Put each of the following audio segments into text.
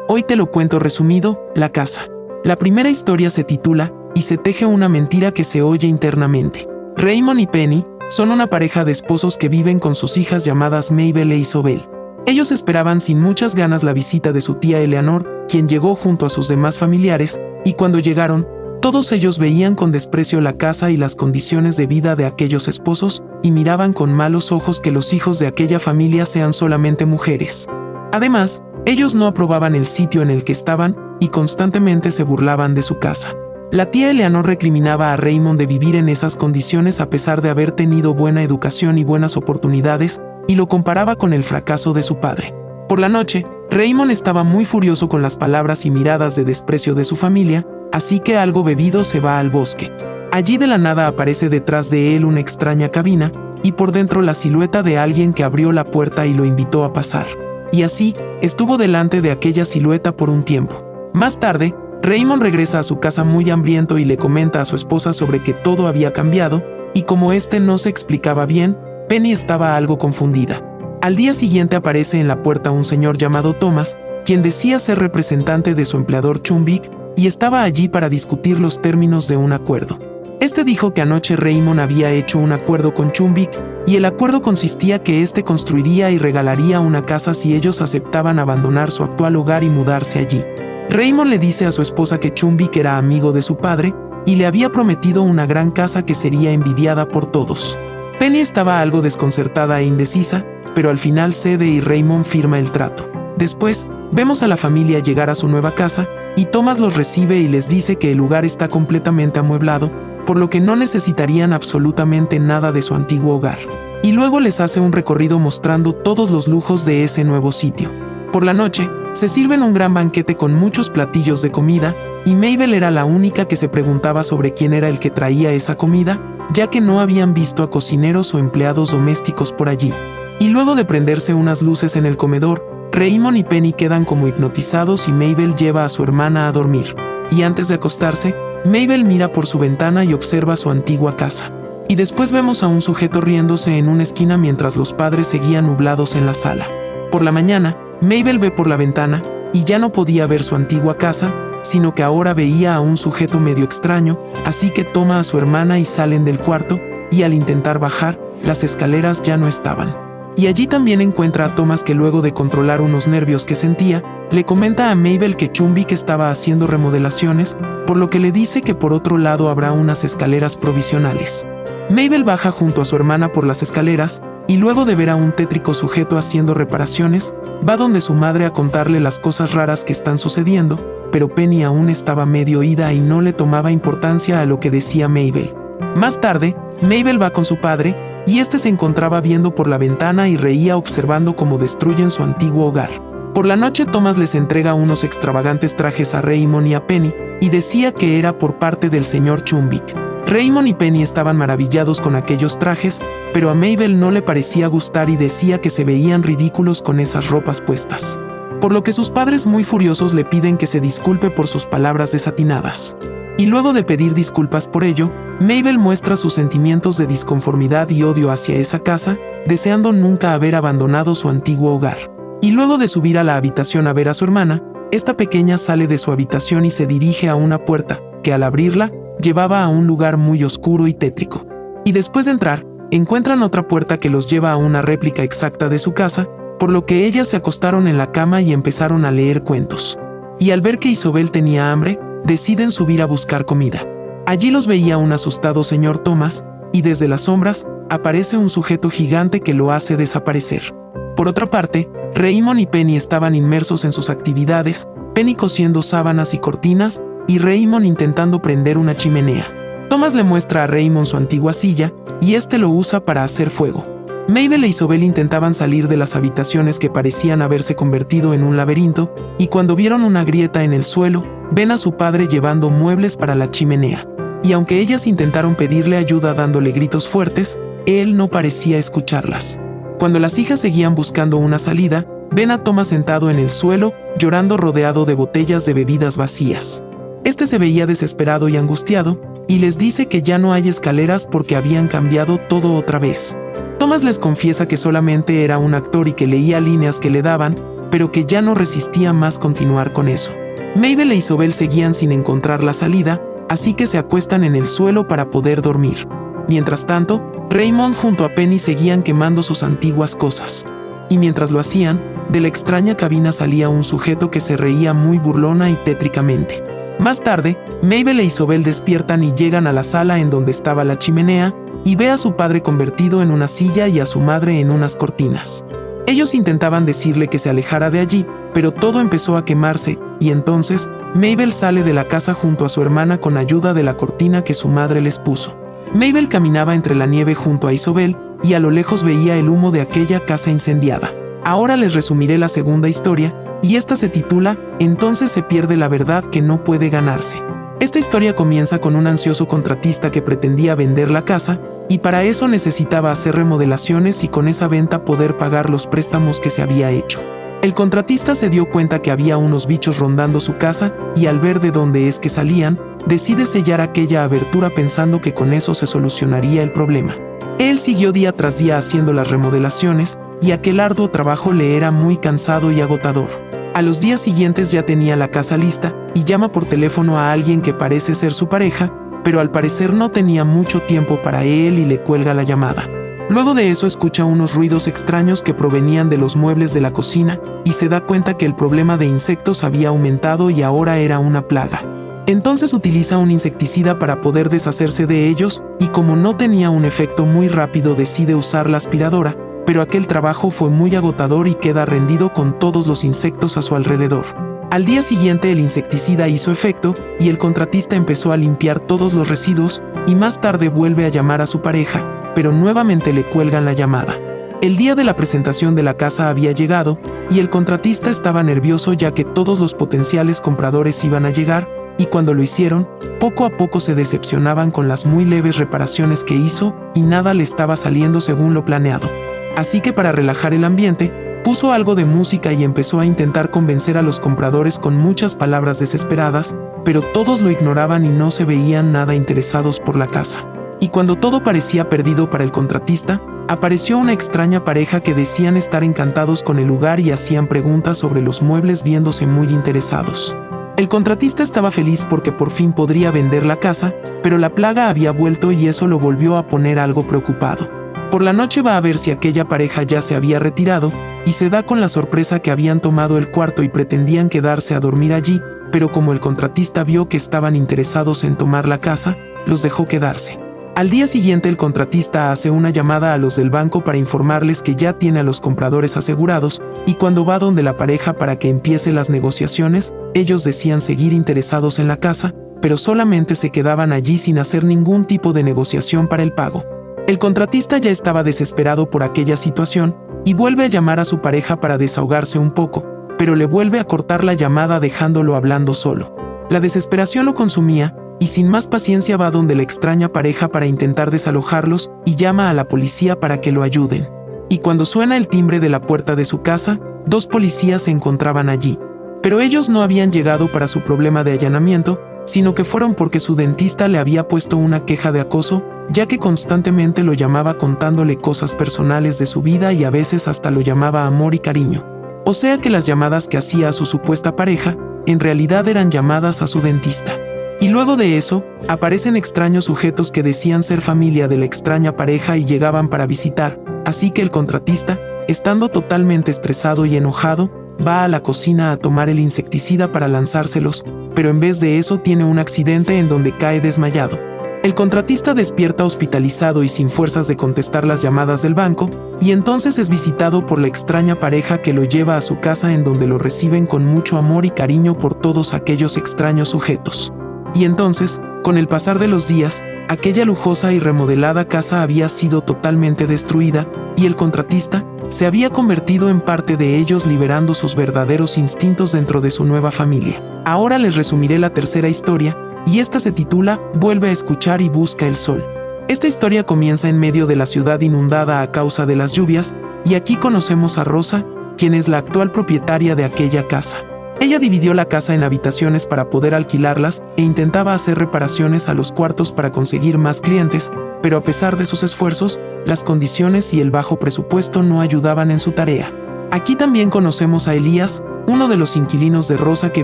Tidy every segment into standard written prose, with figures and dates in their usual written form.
Hoy te lo cuento resumido, La casa. La primera historia se titula Y se teje una mentira que se oye internamente. Raymond y Penny son una pareja de esposos que viven con sus hijas llamadas Mabel e Isobel. Ellos esperaban sin muchas ganas la visita de su tía Eleanor, quien llegó junto a sus demás familiares, y cuando llegaron, todos ellos veían con desprecio la casa y las condiciones de vida de aquellos esposos, y miraban con malos ojos que los hijos de aquella familia sean solamente mujeres. Además, ellos no aprobaban el sitio en el que estaban, y constantemente se burlaban de su casa. La tía Eleanor recriminaba a Raymond de vivir en esas condiciones a pesar de haber tenido buena educación y buenas oportunidades, y lo comparaba con el fracaso de su padre. Por la noche, Raymond estaba muy furioso con las palabras y miradas de desprecio de su familia, así que algo bebido se va al bosque. Allí de la nada aparece detrás de él una extraña cabina, y por dentro la silueta de alguien que abrió la puerta y lo invitó a pasar. Y así, estuvo delante de aquella silueta por un tiempo. Más tarde, Raymond regresa a su casa muy hambriento y le comenta a su esposa sobre que todo había cambiado, y como este no se explicaba bien, Penny estaba algo confundida. Al día siguiente aparece en la puerta un señor llamado Thomas, quien decía ser representante de su empleador Chumbik, y estaba allí para discutir los términos de un acuerdo. Este dijo que anoche Raymond había hecho un acuerdo con Chumbik, y el acuerdo consistía que este construiría y regalaría una casa si ellos aceptaban abandonar su actual hogar y mudarse allí. Raymond le dice a su esposa que Chumbik era amigo de su padre, y le había prometido una gran casa que sería envidiada por todos. Penny estaba algo desconcertada e indecisa, pero al final cede y Raymond firma el trato. Después, vemos a la familia llegar a su nueva casa, y Thomas los recibe y les dice que el lugar está completamente amueblado, por lo que no necesitarían absolutamente nada de su antiguo hogar. Y luego les hace un recorrido mostrando todos los lujos de ese nuevo sitio. Por la noche, se sirven un gran banquete con muchos platillos de comida, y Mabel era la única que se preguntaba sobre quién era el que traía esa comida, ya que no habían visto a cocineros o empleados domésticos por allí. Y luego de prenderse unas luces en el comedor, Raymond y Penny quedan como hipnotizados y Mabel lleva a su hermana a dormir. Y antes de acostarse, Mabel mira por su ventana y observa su antigua casa. Y después vemos a un sujeto riéndose en una esquina mientras los padres seguían nublados en la sala. Por la mañana, Mabel ve por la ventana, y ya no podía ver su antigua casa, sino que ahora veía a un sujeto medio extraño, así que toma a su hermana y salen del cuarto, y al intentar bajar, las escaleras ya no estaban. Y allí también encuentra a Thomas que luego de controlar unos nervios que sentía, le comenta a Mabel que Chumbik estaba haciendo remodelaciones, por lo que le dice que por otro lado habrá unas escaleras provisionales. Mabel baja junto a su hermana por las escaleras, y luego de ver a un tétrico sujeto haciendo reparaciones, va donde su madre a contarle las cosas raras que están sucediendo, pero Penny aún estaba medio ida y no le tomaba importancia a lo que decía Mabel. Más tarde, Mabel va con su padre, y este se encontraba viendo por la ventana y reía observando cómo destruyen su antiguo hogar. Por la noche Thomas les entrega unos extravagantes trajes a Raymond y a Penny, y decía que era por parte del señor Chumbik. Raymond y Penny estaban maravillados con aquellos trajes, pero a Mabel no le parecía gustar y decía que se veían ridículos con esas ropas puestas. Por lo que sus padres muy furiosos le piden que se disculpe por sus palabras desatinadas. Y luego de pedir disculpas por ello, Mabel muestra sus sentimientos de disconformidad y odio hacia esa casa, deseando nunca haber abandonado su antiguo hogar. Y luego de subir a la habitación a ver a su hermana, esta pequeña sale de su habitación y se dirige a una puerta, que al abrirla, llevaba a un lugar muy oscuro y tétrico. Y después de entrar, encuentran otra puerta que los lleva a una réplica exacta de su casa, por lo que ellas se acostaron en la cama y empezaron a leer cuentos. Y al ver que Isobel tenía hambre, deciden subir a buscar comida. Allí los veía un asustado señor Thomas, y desde las sombras, aparece un sujeto gigante que lo hace desaparecer. Por otra parte, Raymond y Penny estaban inmersos en sus actividades, Penny cosiendo sábanas y cortinas, y Raymond intentando prender una chimenea. Thomas le muestra a Raymond su antigua silla, y este lo usa para hacer fuego. Mabel e Isobel intentaban salir de las habitaciones que parecían haberse convertido en un laberinto, y cuando vieron una grieta en el suelo, ven a su padre llevando muebles para la chimenea. Y aunque ellas intentaron pedirle ayuda dándole gritos fuertes, él no parecía escucharlas. Cuando las hijas seguían buscando una salida, ven a Thomas sentado en el suelo, llorando rodeado de botellas de bebidas vacías. Este se veía desesperado y angustiado, y les dice que ya no hay escaleras porque habían cambiado todo otra vez. Thomas les confiesa que solamente era un actor y que leía líneas que le daban, pero que ya no resistía más continuar con eso. Mabel e Isobel seguían sin encontrar la salida, así que se acuestan en el suelo para poder dormir. Mientras tanto, Raymond junto a Penny seguían quemando sus antiguas cosas. Y mientras lo hacían, de la extraña cabina salía un sujeto que se reía muy burlona y tétricamente. Más tarde, Mabel e Isobel despiertan y llegan a la sala en donde estaba la chimenea, y ve a su padre convertido en una silla y a su madre en unas cortinas. Ellos intentaban decirle que se alejara de allí, pero todo empezó a quemarse, y entonces, Mabel sale de la casa junto a su hermana con ayuda de la cortina que su madre les puso. Mabel caminaba entre la nieve junto a Isobel, y a lo lejos veía el humo de aquella casa incendiada. Ahora les resumiré la segunda historia, y esta se titula Entonces se pierde la verdad que no puede ganarse. Esta historia comienza con un ansioso contratista que pretendía vender la casa, y para eso necesitaba hacer remodelaciones y con esa venta poder pagar los préstamos que se había hecho. El contratista se dio cuenta que había unos bichos rondando su casa, y al ver de dónde es que salían, decide sellar aquella abertura pensando que con eso se solucionaría el problema. Él siguió día tras día haciendo las remodelaciones, y aquel arduo trabajo le era muy cansado y agotador. A los días siguientes ya tenía la casa lista, y llama por teléfono a alguien que parece ser su pareja, pero al parecer no tenía mucho tiempo para él y le cuelga la llamada. Luego de eso escucha unos ruidos extraños que provenían de los muebles de la cocina, y se da cuenta que el problema de insectos había aumentado y ahora era una plaga. Entonces utiliza un insecticida para poder deshacerse de ellos, y como no tenía un efecto muy rápido decide usar la aspiradora, pero aquel trabajo fue muy agotador y queda rendido con todos los insectos a su alrededor. Al día siguiente el insecticida hizo efecto, y el contratista empezó a limpiar todos los residuos, y más tarde vuelve a llamar a su pareja, pero nuevamente le cuelgan la llamada. El día de la presentación de la casa había llegado, y el contratista estaba nervioso ya que todos los potenciales compradores iban a llegar, y cuando lo hicieron, poco a poco se decepcionaban con las muy leves reparaciones que hizo, y nada le estaba saliendo según lo planeado. Así que para relajar el ambiente, puso algo de música y empezó a intentar convencer a los compradores con muchas palabras desesperadas, pero todos lo ignoraban y no se veían nada interesados por la casa. Y cuando todo parecía perdido para el contratista, apareció una extraña pareja que decían estar encantados con el lugar y hacían preguntas sobre los muebles viéndose muy interesados. El contratista estaba feliz porque por fin podría vender la casa, pero la plaga había vuelto y eso lo volvió a poner algo preocupado. Por la noche va a ver si aquella pareja ya se había retirado, y se da con la sorpresa que habían tomado el cuarto y pretendían quedarse a dormir allí, pero como el contratista vio que estaban interesados en tomar la casa, los dejó quedarse. Al día siguiente el contratista hace una llamada a los del banco para informarles que ya tiene a los compradores asegurados, y cuando va donde la pareja para que empiece las negociaciones, ellos decían seguir interesados en la casa, pero solamente se quedaban allí sin hacer ningún tipo de negociación para el pago. El contratista ya estaba desesperado por aquella situación, y vuelve a llamar a su pareja para desahogarse un poco, pero le vuelve a cortar la llamada dejándolo hablando solo. La desesperación lo consumía, y sin más paciencia va donde la extraña pareja para intentar desalojarlos, y llama a la policía para que lo ayuden. Y cuando suena el timbre de la puerta de su casa, 2 policías se encontraban allí. Pero ellos no habían llegado para su problema de allanamiento, sino que fueron porque su dentista le había puesto una queja de acoso, ya que constantemente lo llamaba contándole cosas personales de su vida y a veces hasta lo llamaba amor y cariño. O sea que las llamadas que hacía a su supuesta pareja, en realidad eran llamadas a su dentista. Y luego de eso, aparecen extraños sujetos que decían ser familia de la extraña pareja y llegaban para visitar, así que el contratista, estando totalmente estresado y enojado, va a la cocina a tomar el insecticida para lanzárselos, pero en vez de eso tiene un accidente en donde cae desmayado. El contratista despierta hospitalizado y sin fuerzas de contestar las llamadas del banco, y entonces es visitado por la extraña pareja que lo lleva a su casa en donde lo reciben con mucho amor y cariño por todos aquellos extraños sujetos. Y entonces, con el pasar de los días, aquella lujosa y remodelada casa había sido totalmente destruida, y el contratista se había convertido en parte de ellos liberando sus verdaderos instintos dentro de su nueva familia. Ahora les resumiré la tercera historia, y esta se titula Vuelve a escuchar y busca el sol. Esta historia comienza en medio de la ciudad inundada a causa de las lluvias, y aquí conocemos a Rosa, quien es la actual propietaria de aquella casa. Ella dividió la casa en habitaciones para poder alquilarlas e intentaba hacer reparaciones a los cuartos para conseguir más clientes, pero a pesar de sus esfuerzos, las condiciones y el bajo presupuesto no ayudaban en su tarea. Aquí también conocemos a Elías, uno de los inquilinos de Rosa que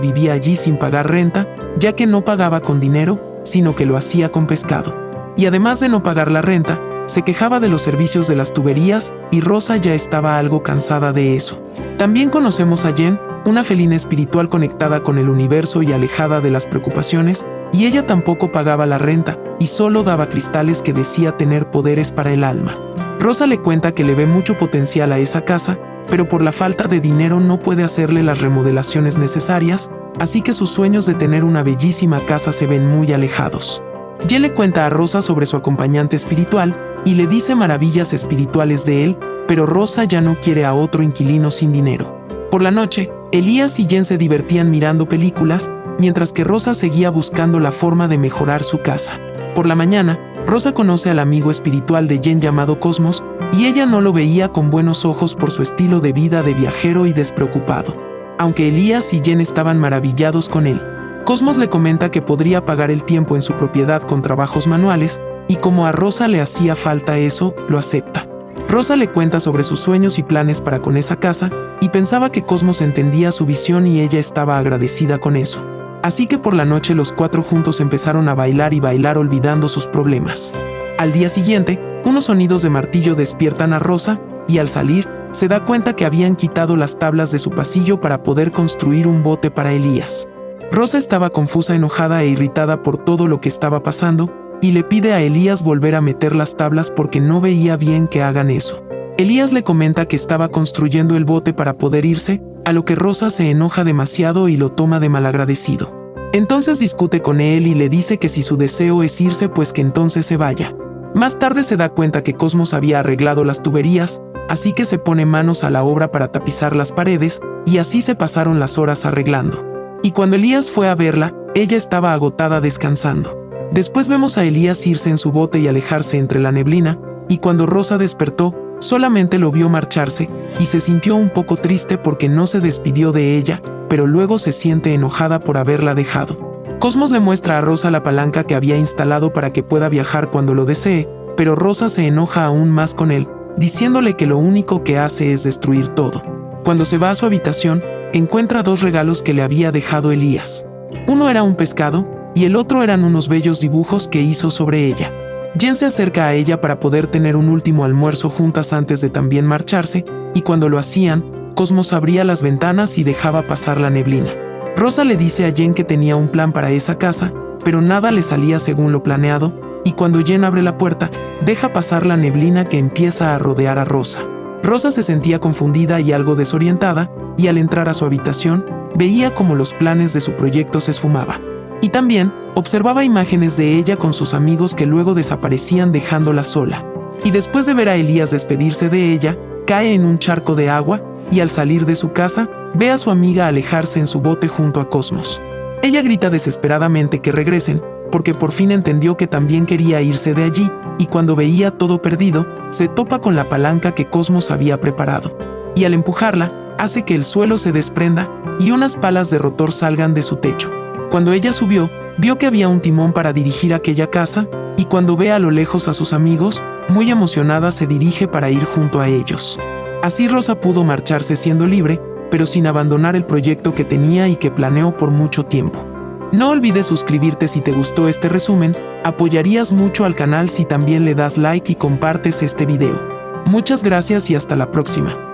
vivía allí sin pagar renta, ya que no pagaba con dinero, sino que lo hacía con pescado. Y además de no pagar la renta, se quejaba de los servicios de las tuberías y Rosa ya estaba algo cansada de eso. También conocemos a Jen, una felina espiritual conectada con el universo y alejada de las preocupaciones, y ella tampoco pagaba la renta y solo daba cristales que decía tener poderes para el alma. Rosa le cuenta que le ve mucho potencial a esa casa, pero por la falta de dinero no puede hacerle las remodelaciones necesarias, así que sus sueños de tener una bellísima casa se ven muy alejados. Jen le cuenta a Rosa sobre su acompañante espiritual y le dice maravillas espirituales de él, pero Rosa ya no quiere a otro inquilino sin dinero. Por la noche, Elías y Jen se divertían mirando películas, mientras que Rosa seguía buscando la forma de mejorar su casa. Por la mañana, Rosa conoce al amigo espiritual de Jen llamado Cosmos, y ella no lo veía con buenos ojos por su estilo de vida de viajero y despreocupado. Aunque Elías y Jen estaban maravillados con él, Cosmos le comenta que podría pagar el tiempo en su propiedad con trabajos manuales, y como a Rosa le hacía falta eso, lo acepta. Rosa le cuenta sobre sus sueños y planes para con esa casa, y pensaba que Cosmos entendía su visión y ella estaba agradecida con eso. Así que por la noche los cuatro juntos empezaron a bailar y bailar olvidando sus problemas. Al día siguiente, unos sonidos de martillo despiertan a Rosa, y al salir, se da cuenta que habían quitado las tablas de su pasillo para poder construir un bote para Elías. Rosa estaba confusa, enojada e irritada por todo lo que estaba pasando, y le pide a Elías volver a meter las tablas porque no veía bien que hagan eso. Elías le comenta que estaba construyendo el bote para poder irse, a lo que Rosa se enoja demasiado y lo toma de malagradecido. Entonces discute con él y le dice que si su deseo es irse, pues que entonces se vaya. Más tarde se da cuenta que Cosmos había arreglado las tuberías, así que se pone manos a la obra para tapizar las paredes, y así se pasaron las horas arreglando. Y cuando Elías fue a verla, ella estaba agotada descansando. Después vemos a Elías irse en su bote y alejarse entre la neblina, y cuando Rosa despertó, solamente lo vio marcharse, y se sintió un poco triste porque no se despidió de ella, pero luego se siente enojada por haberla dejado. Cosmos le muestra a Rosa la palanca que había instalado para que pueda viajar cuando lo desee, pero Rosa se enoja aún más con él, diciéndole que lo único que hace es destruir todo. Cuando se va a su habitación, encuentra dos regalos que le había dejado Elías. Uno era un pescado, y el otro eran unos bellos dibujos que hizo sobre ella. Jen se acerca a ella para poder tener un último almuerzo juntas antes de también marcharse, y cuando lo hacían, Cosmos abría las ventanas y dejaba pasar la neblina. Rosa le dice a Jen que tenía un plan para esa casa, pero nada le salía según lo planeado, y cuando Jen abre la puerta, deja pasar la neblina que empieza a rodear a Rosa. Rosa se sentía confundida y algo desorientada, y al entrar a su habitación, veía como los planes de su proyecto se esfumaban. Y también observaba imágenes de ella con sus amigos que luego desaparecían dejándola sola. Y después de ver a Elías despedirse de ella, cae en un charco de agua, y al salir de su casa, ve a su amiga alejarse en su bote junto a Cosmos. Ella grita desesperadamente que regresen, porque por fin entendió que también quería irse de allí, y cuando veía todo perdido, se topa con la palanca que Cosmos había preparado. Y al empujarla, hace que el suelo se desprenda, y unas palas de rotor salgan de su techo. Cuando ella subió, vio que había un timón para dirigir aquella casa, y cuando ve a lo lejos a sus amigos, muy emocionada se dirige para ir junto a ellos. Así Rosa pudo marcharse siendo libre, pero sin abandonar el proyecto que tenía y que planeó por mucho tiempo. No olvides suscribirte si te gustó este resumen, apoyarías mucho al canal si también le das like y compartes este video. Muchas gracias y hasta la próxima.